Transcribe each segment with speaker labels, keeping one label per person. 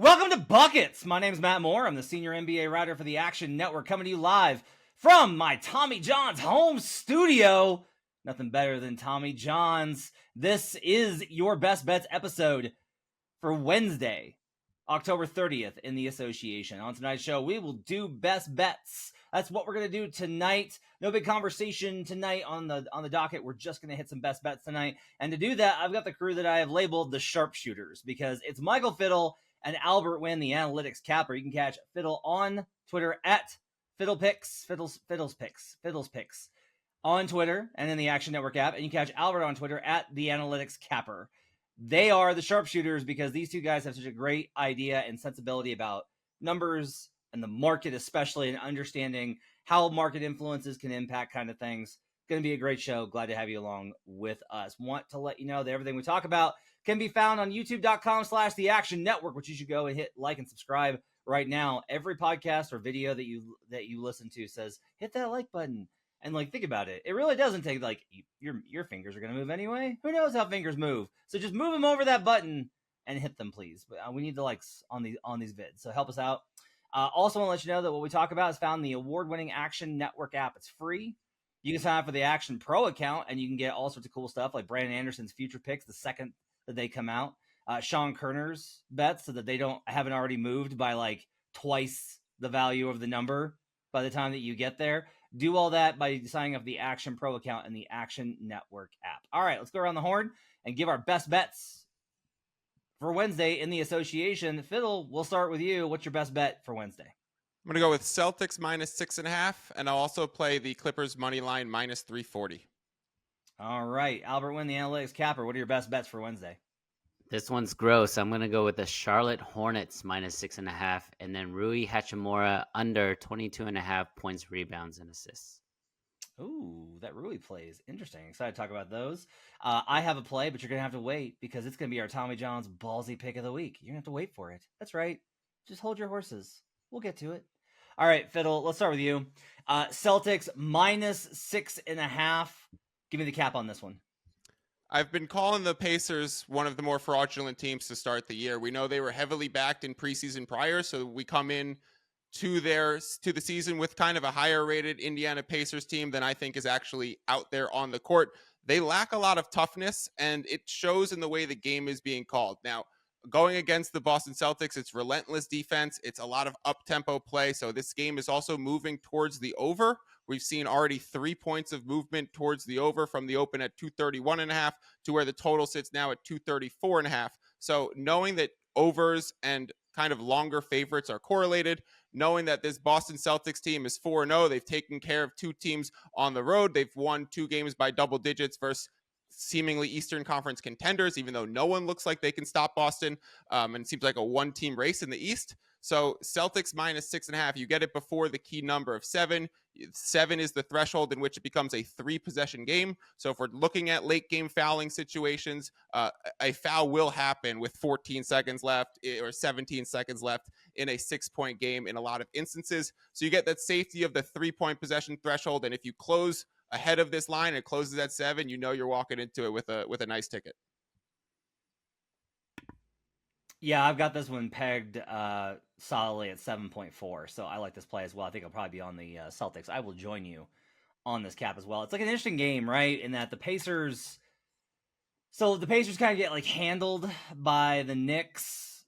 Speaker 1: Welcome to Buckets. My name is Matt Moore. I'm the senior NBA writer for the Action Network, coming to you live from my Tommy John's home studio. Nothing better than Tommy John's. This is your Best Bets episode for Wednesday, October 30th in the association. On tonight's show, we will do best bets. That's what we're going to do tonight. No big conversation tonight on the docket. We're just going to hit some best bets tonight. And to do that, I've got the crew that I have labeled the sharpshooters, because it's Michael Fiddle and Albert Wynn, the analytics capper. You can catch Fiddle on Twitter at FiddlePicks, Fiddles Picks on Twitter and in the Action Network app. And you can catch Albert on Twitter at the analytics capper. They are the sharpshooters because these two guys have such a great idea and sensibility about numbers and the market, especially, and understanding how market influences can impact kind of things. Going to be a great show. Glad to have you along with us. Want to let you know that everything we talk about can be found on youtube.com/the Action Network, which you should go and hit like and subscribe right now. Every podcast or video that you listen to says, hit that like button. And think about it. It really doesn't take your fingers are going to move anyway. Who knows how fingers move? So just move them over that button and hit them, please. But we need the likes on these vids. So help us out. Also want to let you know that what we talk about is found in the award-winning Action Network app. It's free. You can sign up for the Action Pro account and you can get all sorts of cool stuff like Brandon Anderson's future picks the second that they come out. Sean Kerner's bets so that they haven't already moved by twice the value of the number by the time that you get there. Do all that by signing up the Action Pro account in the Action Network app. All right, let's go around the horn and give our best bets for Wednesday in the association. Fiddle, we'll start with you. What's your best bet for Wednesday?
Speaker 2: I'm going to go with Celtics -6.5, and I'll also play the Clippers money line -340.
Speaker 1: All right, Albert Wynn, the analytics capper. What are your best bets for Wednesday?
Speaker 3: This one's gross. I'm going to go with the Charlotte Hornets -6.5, and then Rui Hachimura under 22.5 points, rebounds, and assists.
Speaker 1: Ooh, that Rui plays. Interesting. Excited to talk about those. I have a play, but you're going to have to wait because it's going to be our Tommy John's ballsy pick of the week. You're going to have to wait for it. That's right. Just hold your horses. We'll get to it. All right, Fiddle, let's start with you. Celtics -6.5. Give me the cap on this one.
Speaker 2: I've been calling the Pacers one of the more fraudulent teams to start the year. We know they were heavily backed in preseason prior, so we come in to the season with kind of a higher rated Indiana Pacers team than I think is actually out there on the court. They lack a lot of toughness, and it shows in the way the game is being called. Now, going against the Boston Celtics, it's relentless defense. It's a lot of up-tempo play. So this game is also moving towards the over. We've seen already 3 points of movement towards the over from the open at 231.5 to where the total sits now at 234.5. So knowing that overs and kind of longer favorites are correlated, knowing that this Boston Celtics team is 4-0, they've taken care of two teams on the road. They've won 2 games by double digits versus seemingly Eastern Conference contenders, even though no one looks like they can stop Boston. And it seems like a one-team race in the East. So Celtics -6.5, you get it before the key number of 7. 7 is the threshold in which it becomes a 3-possession game. So if we're looking at late game fouling situations, a foul will happen with 14 seconds left or 17 seconds left in a 6-point game in a lot of instances. So you get that safety of the 3-point possession threshold. And if you close ahead of this line, it closes at 7, you know you're walking into it with a nice ticket.
Speaker 1: Yeah, I've got this one pegged solidly at 7.4, so I like this play as well. I think I'll probably be on the Celtics. I will join you on this cap as well. It's like an interesting game, right? In that the Pacers kind of get handled by the Knicks.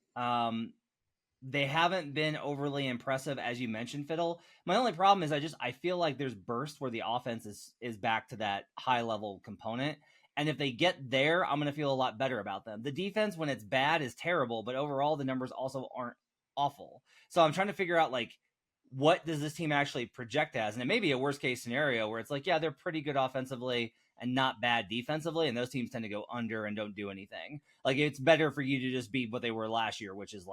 Speaker 1: They haven't been overly impressive, as you mentioned, Fiddle. My only problem is I feel like there's bursts where the offense is back to that high level component. And if they get there, I'm going to feel a lot better about them. The defense, when it's bad, is terrible, but overall the numbers also aren't awful. So I'm trying to figure out what does this team actually project as? And it may be a worst case scenario where it's they're pretty good offensively and not bad defensively. And those teams tend to go under and don't do anything. It's better for you to just be what they were last year, which is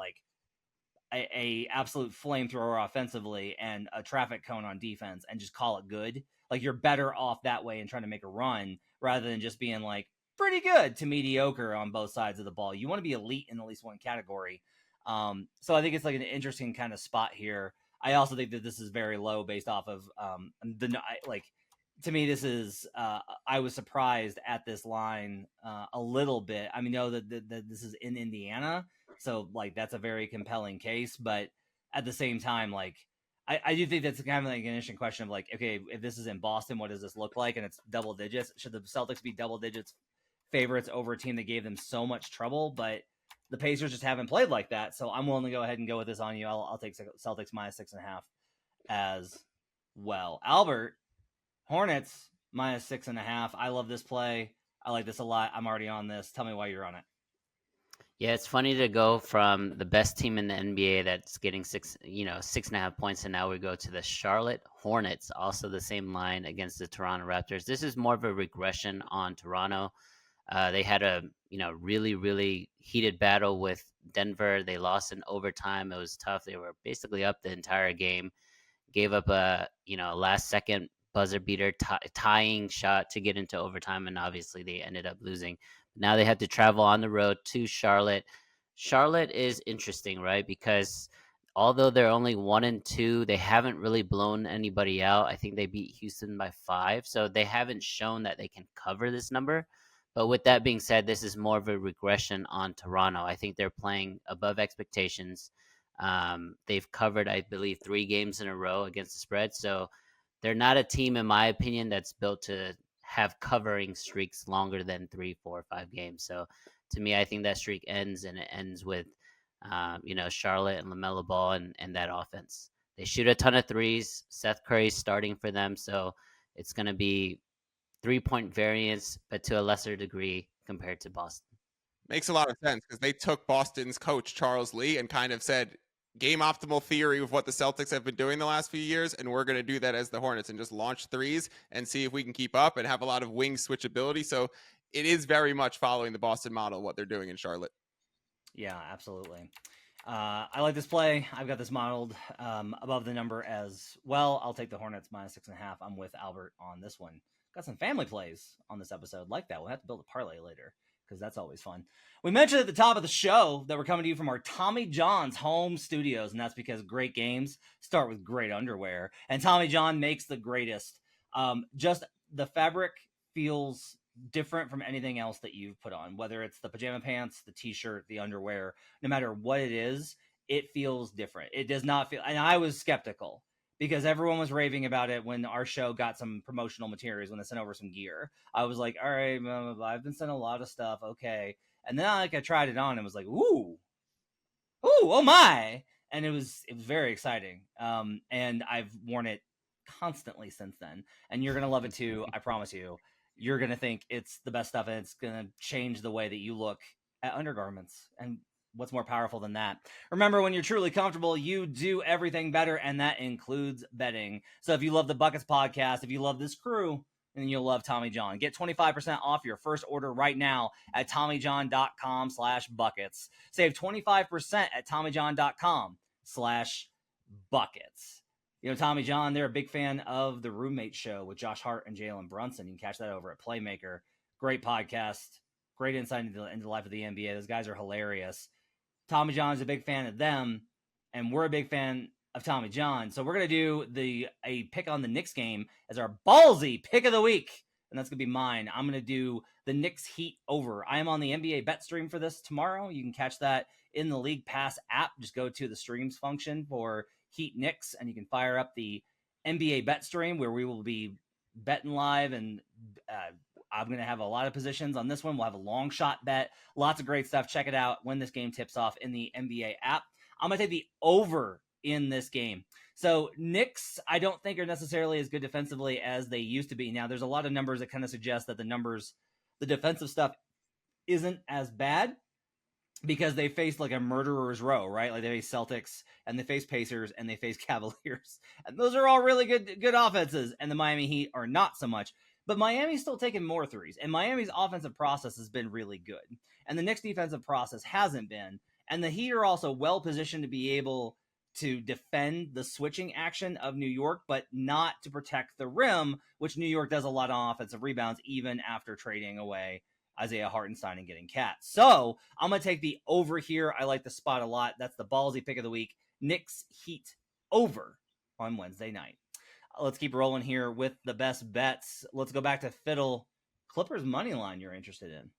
Speaker 1: a absolute flamethrower offensively and a traffic cone on defense and just call it good. You're better off that way and trying to make a run rather than just being pretty good to mediocre on both sides of the ball. You want to be elite in at least one category. So I think it's an interesting kind of spot here. I also think that this is very low based off of to me, this is I was surprised at this line a little bit. I mean, know that this is in Indiana, So like that's a very compelling case, but at the same time, like I do think that's kind of like an interesting question of like, okay, if this is in Boston, what does this look like? And it's double digits. Should the Celtics be double digits favorites over a team that gave them so much trouble? But the Pacers just haven't played like that. So I'm willing to go ahead and go with this on you. I'll take Celtics minus 6.5 as well. Albert, Hornets minus 6.5. I love this play. I like this a lot. I'm already on this. Tell me why you're on it.
Speaker 3: Yeah, it's funny to go from the best team in the NBA that's getting 6.5 points, and now we go to the Charlotte Hornets, also the same line against the Toronto Raptors. This is more of a regression on Toronto. They had a really, really heated battle with Denver. They lost in overtime. It was tough. They were basically up the entire game. Gave up a last second buzzer beater tying shot to get into overtime, and obviously they ended up losing. Now they have to travel on the road to Charlotte. Charlotte is interesting, right? Because although they're only 1-2, they haven't really blown anybody out. I think they beat Houston by 5, so they haven't shown that they can cover this number. But with that being said, this is more of a regression on Toronto. I think they're playing above expectations. They've covered, I believe, 3 games in a row against the spread. So they're not a team, in my opinion, that's built to have covering streaks longer than 3, 4, 5 games. So to me, I think that streak ends, and it ends with, Charlotte and LaMelo Ball and that offense. They shoot a ton of threes. Seth Curry's starting for them. So it's going to be 3-point variance, but to a lesser degree compared to Boston.
Speaker 2: Makes a lot of sense because they took Boston's coach, Charles Lee, and kind of said, game optimal theory of what the Celtics have been doing the last few years, and we're going to do that as the Hornets and just launch threes and see if we can keep up and have a lot of wing switchability. So it is very much following the Boston model, what they're doing in Charlotte.
Speaker 1: Yeah, absolutely. I like this play. I've got this modeled above the number as well. I'll take the Hornets minus 6.5. I'm with Albert on this one. Got some family plays on this episode like that. We'll have to build a parlay later because that's always fun. We mentioned at the top of the show that we're coming to you from our Tommy John's home studios, and that's because great games start with great underwear, and Tommy John makes the greatest. Just the fabric feels different from anything else that you've put on, whether it's the pajama pants, the t-shirt, the underwear, no matter what it is, it feels different. It does not feel, and I was skeptical because everyone was raving about it when our show got some promotional materials, when they sent over some gear. I was like, all right, I've been sent a lot of stuff. Okay. And then I tried it on and was like, ooh, oh my. And it was very exciting. And I've worn it constantly since then. And you're going to love it too. I promise you. You're going to think it's the best stuff, and it's going to change the way that you look at undergarments. And what's more powerful than that? Remember, when you're truly comfortable, you do everything better, and that includes betting. So if you love the Buckets podcast, if you love this crew, then you'll love Tommy John. Get 25% off your first order right now at TommyJohn.com/buckets. Save 25% at TommyJohn.com/buckets. Tommy John, they're a big fan of The Roommate Show with Josh Hart and Jalen Brunson. You can catch that over at Playmaker. Great podcast. Great insight into the life of the NBA. Those guys are hilarious. Tommy John's a big fan of them, and we're a big fan of Tommy John. So we're going to do a pick on the Knicks game as our ballsy pick of the week, and that's going to be mine. I'm going to do the Knicks Heat over. I am on the NBA bet stream for this tomorrow. You can catch that in the League Pass app. Just go to the streams function for Heat Knicks, and you can fire up the NBA bet stream where we will be betting live, and I'm going to have a lot of positions on this one. We'll have a long shot bet, lots of great stuff. Check it out when this game tips off in the NBA app. I'm going to take the over in this game. So Knicks, I don't think are necessarily as good defensively as they used to be. Now, there's a lot of numbers that kind of suggest that the defensive stuff isn't as bad, because they faced like a murderer's row, right? Like they face Celtics and they face Pacers and they face Cavaliers. And those are all really good offenses. And the Miami Heat are not so much. But Miami's still taking more threes. And Miami's offensive process has been really good. And the Knicks' defensive process hasn't been. And the Heat are also well positioned to be able to defend the switching action of New York, but not to protect the rim, which New York does a lot on offensive rebounds, even after trading away Isaiah Hartenstein and getting Cat. So I'm going to take the over here. I like the spot a lot. That's the ballsy pick of the week. Knicks Heat over on Wednesday night. Let's keep rolling here with the best bets. Let's go back to Fiddle. Clippers money line you're interested in.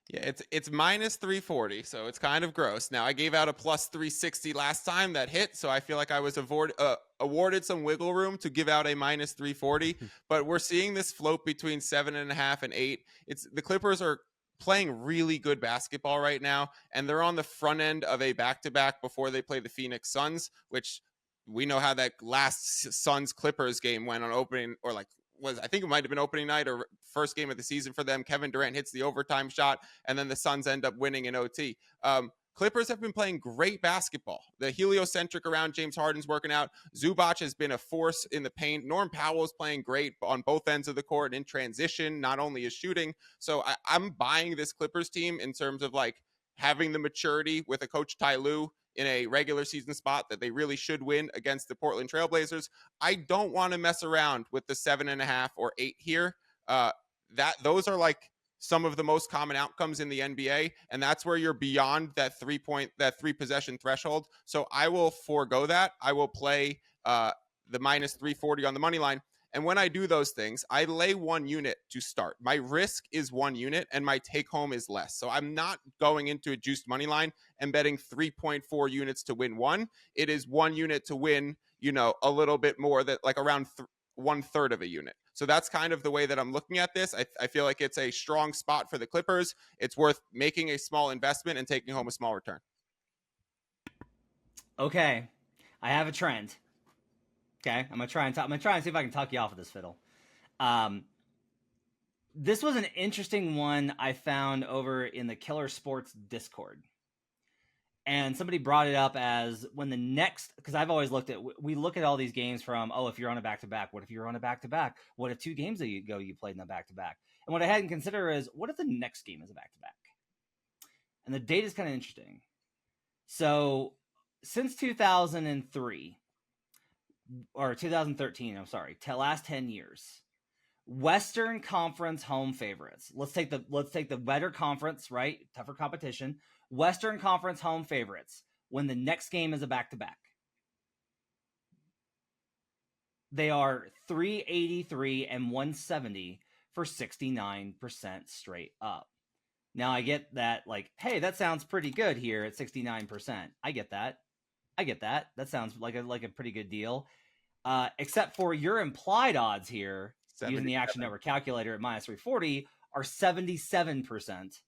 Speaker 2: Yeah, it's minus 340, so it's kind of gross. Now, I gave out a plus 360 last time that hit, so I feel like I was awarded some wiggle room to give out a minus 340. But we're seeing this float between 7.5 and 8. It's the Clippers are playing really good basketball right now, and they're on the front end of a back-to-back before they play the Phoenix Suns, which we know how that last Suns Clippers game went on opening, or like I think it might have been opening night or first game of the season for them. Kevin Durant hits the overtime shot, and then the Suns end up winning in OT. Clippers have been playing great basketball. The heliocentric around James Harden's working out. Zubac has been a force in the paint. Norm Powell is playing great on both ends of the court in transition, not only is shooting. So I'm buying this Clippers team in terms of like having the maturity with a coach Ty Lue in a regular season spot that they really should win against the Portland Trailblazers. I don't want to mess around with the 7.5 or 8 here. Those are like some of the most common outcomes in the NBA, and that's where you're beyond that 3 possession threshold. So I will forego that. I will play the minus 340 on the money line. And when I do those things, I lay 1 unit to start. My risk is 1 unit and my take home is less. So I'm not going into a juiced money line and betting 3.4 units to win 1. It is 1 unit to win, a little bit more, that like around 1/3 of a unit. So that's kind of the way that I'm looking at this. I feel like it's a strong spot for the Clippers. It's worth making a small investment and taking home a small return.
Speaker 1: Okay, I have a trend. Okay, I'm gonna try and see if I can talk you off of this, Fiddle. This was an interesting one I found over in the Killer Sports Discord, and somebody brought it up as when the next, because I've always we look at all these games from, if you're on a back-to-back, what if you're on a back-to-back? What if 2 games ago you played in a back-to-back? And what I hadn't considered is, what if the next game is a back-to-back? And the date is kind of interesting. So since 2003, or 2013, I'm sorry, last 10 years, Western Conference home favorites. Let's take the better conference, right? Tougher competition. Western Conference home favorites when the next game is a back-to-back. They are 383 and 170 for 69% straight up. Now I get that, like, hey, that sounds pretty good here at 69%. I get that. That sounds like a pretty good deal. Except for your implied odds here, using the Action Network calculator at minus 340, are 77%.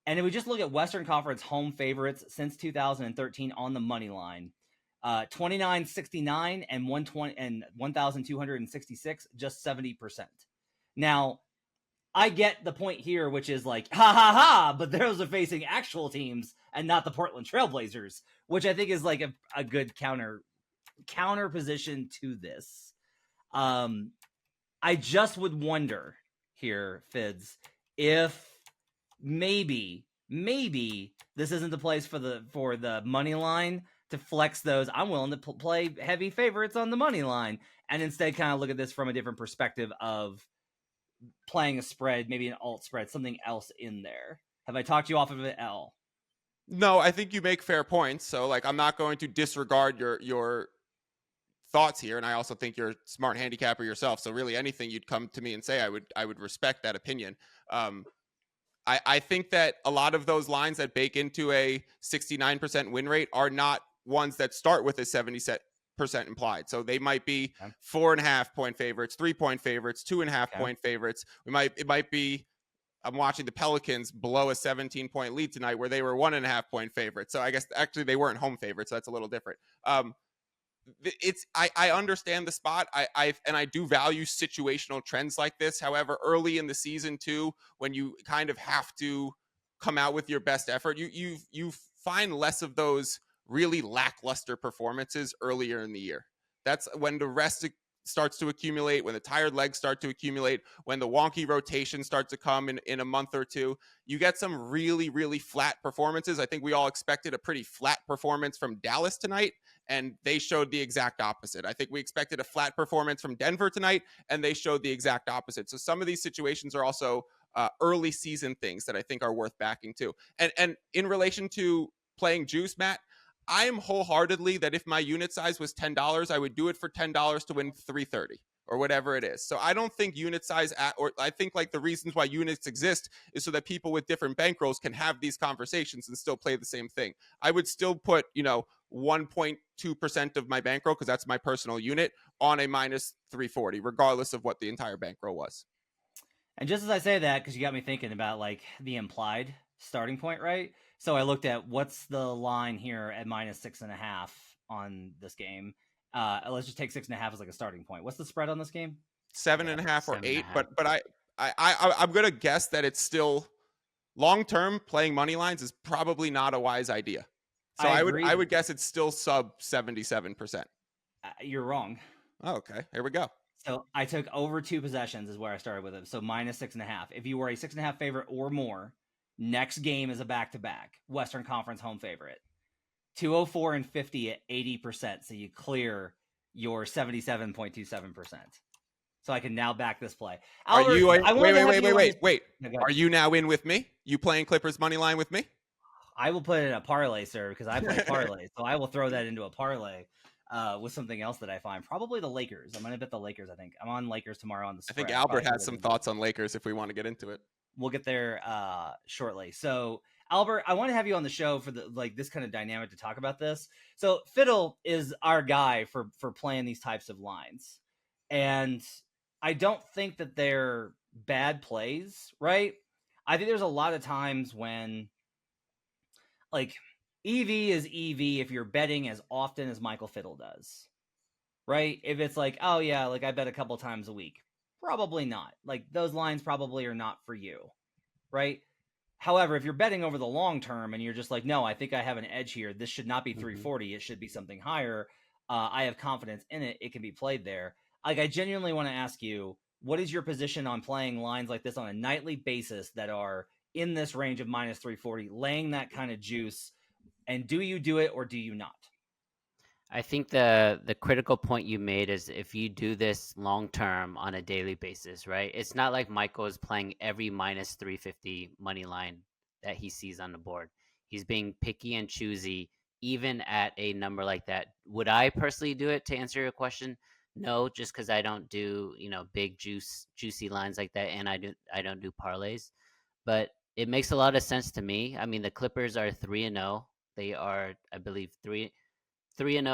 Speaker 1: And if we just look at Western Conference home favorites since 2013 on the money line, 2969 and 120 and 1266, just 70%. Now, I get the point here, which is like, ha ha ha, but those are facing actual teams and not the Portland Trailblazers, which I think is like a good counter position to this. I just would wonder here, Fids, if maybe this isn't the place for the money line to flex those. I'm willing to play heavy favorites on the money line, and instead kind of look at this from a different perspective of playing a spread, maybe an alt spread, something else in there. Have I talked you off of it, L?
Speaker 2: No, I think you make fair points. So like, I'm not going to disregard your thoughts here, and I also think you're a smart handicapper yourself. So really, anything you'd come to me and say, I would respect that opinion. I think that a lot of those lines that bake into a 69% win rate are not ones that start with a 70% implied. So they might be 4.5 point favorites, 3 point favorites, 2.5 point favorites. It might be, I'm watching the Pelicans blow a 17 point lead tonight where they were 1.5 point favorites. So I guess actually they weren't home favorites. So that's a little different. I understand the spot. I do value situational trends like this. However, early in the season too, when you kind of have to come out with your best effort, you find less of those really lackluster performances earlier in the year. That's when the rest starts to accumulate, when the tired legs start to accumulate, when the wonky rotation starts to come in a month or two. You get some really, really flat performances. I think we all expected a pretty flat performance from Dallas tonight, and they showed the exact opposite. I think we expected a flat performance from Denver tonight, and they showed the exact opposite. So some of these situations are also early season things that I think are worth backing too. And in relation to playing juice, Matt, I am wholeheartedly that if my unit size was $10, I would do it for $10 to win 330. or whatever it is. So I don't think unit size or I think like the reasons why units exist is so that people with different bankrolls can have these conversations and still play the same thing. I would still put, 1.2% of my bankroll, because that's my personal unit, on a minus 340, regardless of what the entire bankroll was.
Speaker 1: And just as I say that, because you got me thinking about like the implied starting point, right? So I looked at what's the line here at minus 6.5 on this game. Let's just take 6.5 as like a starting point. What's the spread on this game?
Speaker 2: 7.5 or 8, but I'm gonna guess that it's still long term. Playing money lines is probably not a wise idea. So I would guess it's still sub 77%.
Speaker 1: You're wrong.
Speaker 2: Oh, okay, here we go.
Speaker 1: So I took over 2 possessions is where I started with it. So minus 6.5. If you were a 6.5 favorite or more, next game is a back-to-back Western Conference home favorite. 204 and 50 at 80%. So you clear your 77.27%. So I can now back this play. Albert,
Speaker 2: wait. Are you now in with me? You playing Clippers money line with me?
Speaker 1: I will put it in a parlay, sir, because I play parlay. So I will throw that into a parlay with something else that I find. Probably the Lakers. I'm going to bet the Lakers, I think. I'm on Lakers tomorrow on the spread.
Speaker 2: I think Albert has some thoughts on Lakers if we want to get into it.
Speaker 1: We'll get there shortly. So, Albert, I want to have you on the show for this kind of dynamic to talk about this. So, Fiddle is our guy for playing these types of lines. And I don't think that they're bad plays, right? I think there's a lot of times when like EV is EV if you're betting as often as Michael Fiddle does, right? If it's like, oh yeah, like I bet a couple times a week, probably not. Like those lines probably are not for you, right? However, if you're betting over the long term and you're just like, no, I think I have an edge here. This should not be 340. It should be something higher. I have confidence in it. It can be played there. Like I genuinely want to ask you, what is your position on playing lines like this on a nightly basis that are in this range of minus 340, laying that kind of juice? And do you do it or do you not?
Speaker 3: I think the critical point you made is if you do this long term on a daily basis, right? It's not like Michael is playing every minus 350 money line that he sees on the board. He's being picky and choosy even at a number like that. Would I personally do it, to answer your question? No, just because I don't do, big juicy lines like that, and I don't do parlays. But it makes a lot of sense to me. I mean, the Clippers are 3-0. They are, I believe, 3-0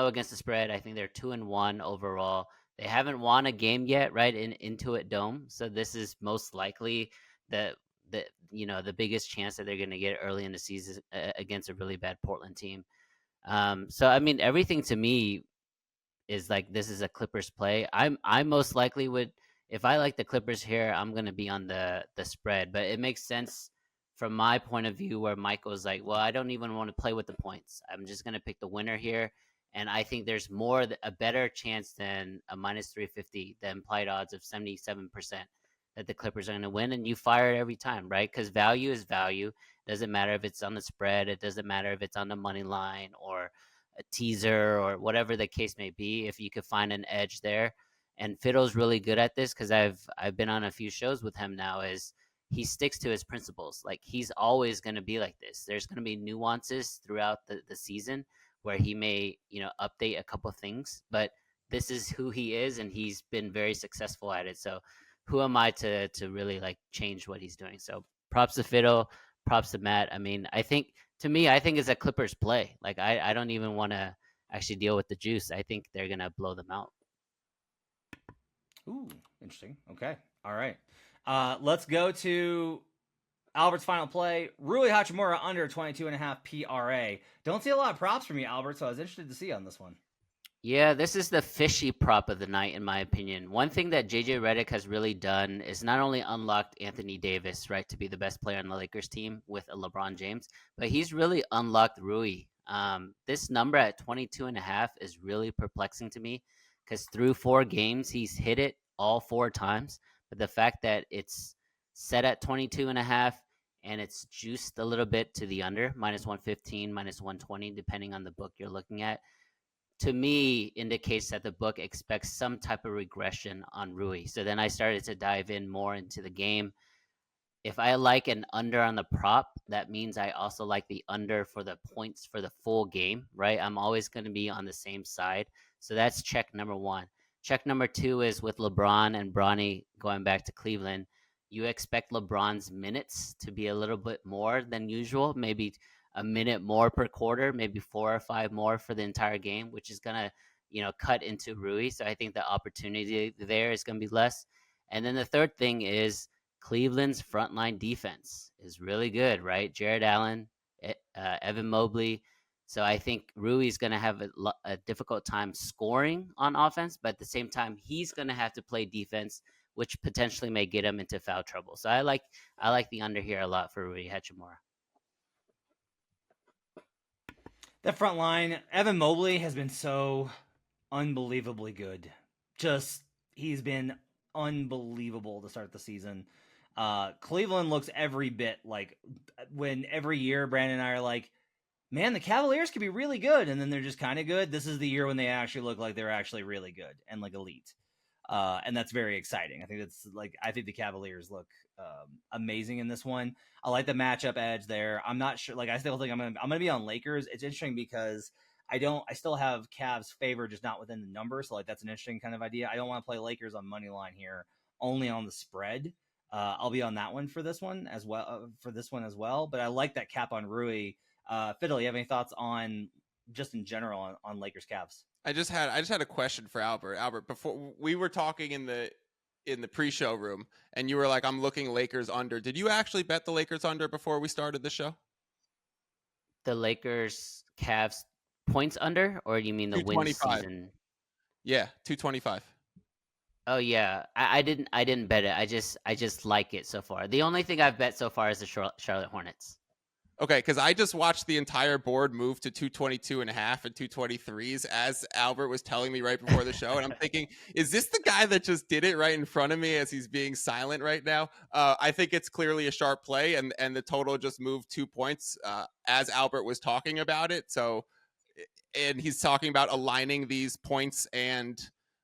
Speaker 3: against the spread. I think they're 2-1 overall. They haven't won a game yet, right, in Intuit Dome. So this is most likely the biggest chance that they're going to get early in the season against a really bad Portland team. So I mean, everything to me is like this is a Clippers play. I most likely would, if I like the Clippers here, I'm going to be on the spread. But it makes sense from my point of view where Michael's like, well, I don't even want to play with the points. I'm just going to pick the winner here. And I think there's a better chance than a minus 350, the implied odds of 77% that the Clippers are going to win. And you fire it every time, right? Because value is value. Doesn't matter if it's on the spread. It doesn't matter if it's on the money line or a teaser or whatever the case may be. If you could find an edge there. And Fiddle's really good at this because I've been on a few shows with him now, is he sticks to his principles. Like he's always going to be like this. There's going to be nuances throughout the season where he may, update a couple things, but this is who he is and he's been very successful at it. So who am I to really like change what he's doing? So props to Fiddle, props to Matt. I mean, I think it's a Clippers play. Like I don't even want to actually deal with the juice. I think they're going to blow them out.
Speaker 1: Ooh, interesting. Okay. All right. Let's go to Albert's final play. Rui Hachimura under 22.5 PRA. Don't see a lot of props from you, Albert, so I was interested to see on this one.
Speaker 3: Yeah, this is the fishy prop of the night, in my opinion. One thing that JJ Redick has really done is not only unlocked Anthony Davis, right, to be the best player on the Lakers team with a LeBron James, but he's really unlocked Rui. This number at 22.5 is really perplexing to me because through 4 games, he's hit it all 4 times. But the fact that it's set at 22.5 and it's juiced a little bit to the under, minus 115, minus 120, depending on the book you're looking at, to me indicates that the book expects some type of regression on Rui. So then I started to dive in more into the game. If I like an under on the prop, that means I also like the under for the points for the full game, right? I'm always going to be on the same side. So that's check number 1. Check number 2 is with LeBron and Bronny going back to Cleveland. You expect LeBron's minutes to be a little bit more than usual, maybe a minute more per quarter, maybe 4 or 5 more for the entire game, which is gonna, cut into Rui. So I think the opportunity there is gonna be less. And then the third thing is Cleveland's frontline defense is really good, right? Jared Allen, Evan Mobley. So I think Rui's going to have a difficult time scoring on offense, but at the same time, he's going to have to play defense, which potentially may get him into foul trouble. So I like the under here a lot for Rui Hachimura.
Speaker 1: That front line, Evan Mobley has been so unbelievably good. He's been unbelievable to start the season. Cleveland looks every bit like when every year Brandon and I are like, man, the Cavaliers could be really good, and then they're just kind of good. This is the year when they actually look like they're actually really good and like elite, and that's very exciting. I think the Cavaliers look amazing in this one. I like the matchup edge there. I'm not sure. I still think I'm gonna be on Lakers. It's interesting because I still have Cavs favor, just not within the number. So that's an interesting kind of idea. I don't want to play Lakers on money line here, only on the spread. I'll be on that one for this one as well. But I like that cap on Rui. Fiddle, you have any thoughts on just in general on Lakers Cavs?
Speaker 2: I just had a question for Albert. Albert, before we were talking in the pre-show room, and you were like, "I'm looking Lakers under." Did you actually bet the Lakers under before we started the show?
Speaker 3: The Lakers Cavs points under, or do you mean the win season?
Speaker 2: Yeah, 225.
Speaker 3: Oh yeah, I didn't bet it. I just like it so far. The only thing I've bet so far is the Charlotte Hornets.
Speaker 2: Okay, because I just watched the entire board move to 222.5 and 223s as Albert was telling me right before the show. And I'm thinking, is this the guy that just did it right in front of me as he's being silent right now? I think it's clearly a sharp play, and the total just moved 2 points as Albert was talking about it. So, and he's talking about aligning these points and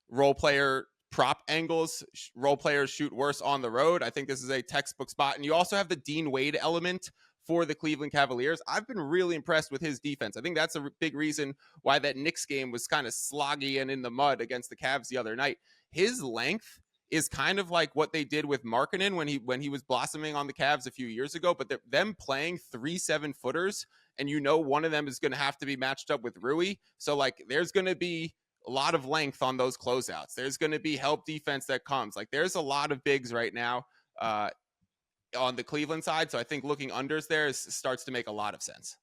Speaker 2: role player prop angles. Role players shoot worse on the road. I think this is a textbook spot. And you also have the Dean Wade element for the Cleveland Cavaliers. I've been really impressed with his defense. I think that's a big reason why that Knicks game was kind of sloggy and in the mud against the Cavs the other night. His length is kind of like what they did with Markkanen when he was blossoming on the Cavs a few years ago, but them playing 3 7-footers, and one of them is going to have to be matched up with Rui. So there's going to be a lot of length on those closeouts. There's going to be help defense that comes. There's a lot of bigs right now on the Cleveland side. So I think looking unders there starts to make a lot of sense.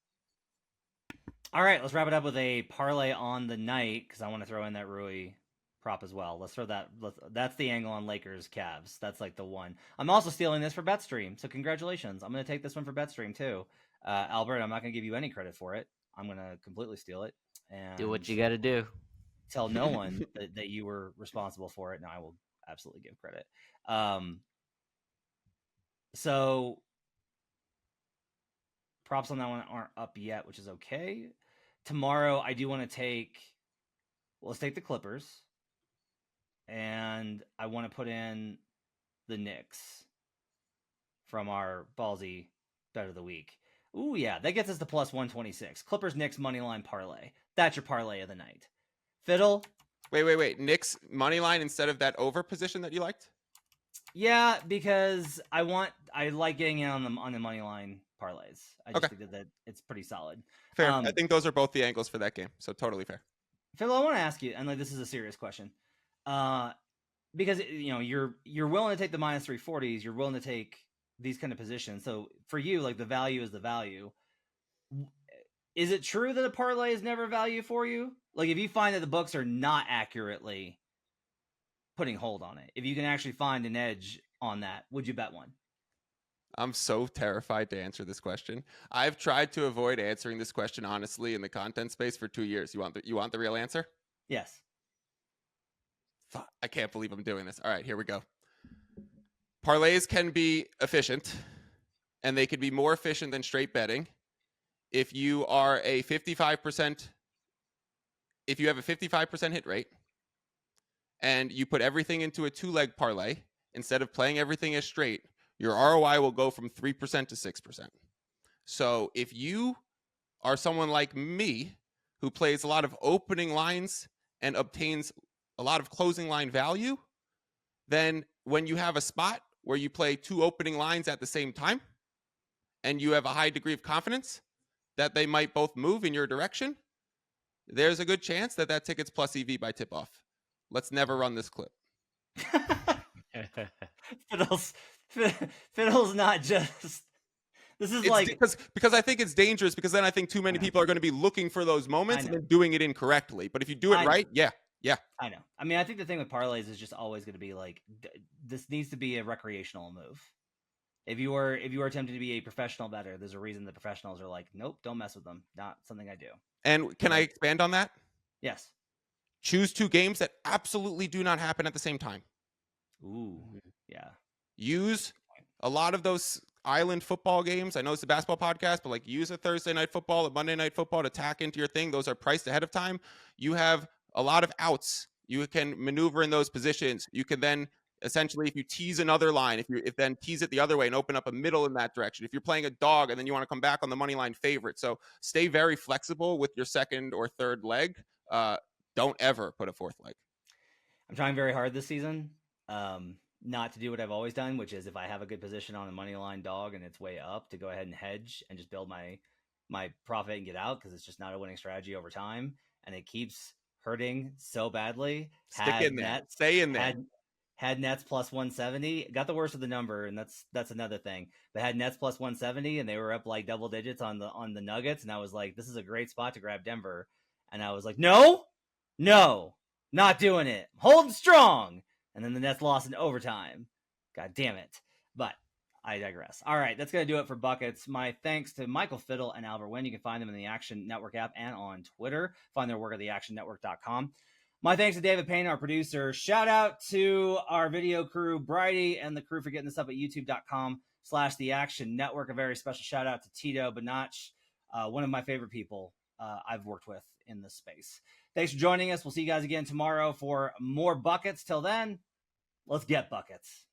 Speaker 1: All right, let's wrap it up with a parlay on the night because I want to throw in that Rui prop as well. Let's throw that. That's the angle on Lakers Cavs. That's the one. I'm also stealing this for BetStream, so congratulations. I'm going to take this one for BetStream too. Albert, I'm not going to give you any credit for it. I'm going to completely steal it and
Speaker 3: do what you got to do.
Speaker 1: Tell no one that you were responsible for it. No, I will absolutely give credit. So props on that one aren't up yet, which is okay. Tomorrow, I do want to take. Well, let's take the Clippers, and I want to put in the Knicks from our ballsy bet of the week. Ooh, yeah, that gets us to plus 126. Clippers Knicks moneyline parlay. That's your parlay of the night. Fiddle.
Speaker 2: Wait. Knicks money line instead of that over position that you liked?
Speaker 1: Yeah, because I like getting in on the money line parlays. I just think that it's pretty solid.
Speaker 2: Fair. I think those are both the angles for that game, so totally fair.
Speaker 1: Phil, I want to ask you, and this is a serious question, because you're willing to take the minus 340s, you're willing to take these kind of positions. So for you, the value is the value. Is it true that a parlay is never value for you? If you find that the books are not accurately putting hold on it, if you can actually find an edge on that, would you bet one?
Speaker 2: I'm so terrified to answer this question. I've tried to avoid answering this question honestly in the content space for 2 years. You want the real answer?
Speaker 1: Yes.
Speaker 2: I can't believe I'm doing this. All right, here we go. Parlays can be efficient, and they can be more efficient than straight betting. If you are if you have a 55% hit rate and you put everything into a 2-leg parlay instead of playing everything as straight, your ROI will go from 3% to 6%. So if you are someone like me who plays a lot of opening lines and obtains a lot of closing line value, then when you have a spot where you play 2 opening lines at the same time and you have a high degree of confidence that they might both move in your direction, there's a good chance that that ticket's plus EV by tip-off. Let's never run this clip.
Speaker 1: Fiddle's not just... This is
Speaker 2: because I think it's dangerous, because then I think too many people are going to be looking for those moments and then doing it incorrectly. But if you do it right, yeah.
Speaker 1: I know. I mean, I think the thing with parlays is just always going to be like, this needs to be a recreational move. If you are attempting to be a professional bettor, there's a reason the professionals are like, nope, don't mess with them. Not something I do.
Speaker 2: And can I expand on that?
Speaker 1: Yes.
Speaker 2: Choose 2 games that absolutely do not happen at the same time.
Speaker 1: Ooh, yeah.
Speaker 2: Use a lot of those island football games. I know it's a basketball podcast, but like use a Thursday night football, a Monday night football to tack into your thing. Those are priced ahead of time. You have a lot of outs. You can maneuver in those positions. You can then essentially, if you tease another line, if then tease it the other way and open up a middle in that direction. If you're playing a dog and then you want to come back on the money line favorite. So stay very flexible with your second or third leg. Don't ever put a fourth leg.
Speaker 1: I'm trying very hard this season not to do what I've always done, which is if I have a good position on a money line dog and it's way up, to go ahead and hedge and just build my profit and get out, because it's just not a winning strategy over time. And it keeps hurting so badly.
Speaker 2: Stick in there. Stay in there.
Speaker 1: Had Nets plus 170. Got the worst of the number, and that's another thing. But had Nets plus 170, and they were up like double digits on the Nuggets, and I was like, this is a great spot to grab Denver. And I was like, no, not doing it. Holding strong. And then the Nets lost in overtime. God damn it. But I digress. All right, that's going to do it for Buckets. My thanks to Michael Fiddle and Albert Wynn. You can find them in the Action Network app and on Twitter. Find their work at theactionnetwork.com. My thanks to David Payne, our producer. Shout out to our video crew, Bridie, and the crew for getting this up at youtube.com/theactionnetwork. A very special shout out to Tito Banach, one of my favorite people I've worked with in this space. Thanks for joining us. We'll see you guys again tomorrow for more Buckets. Till then, let's get buckets.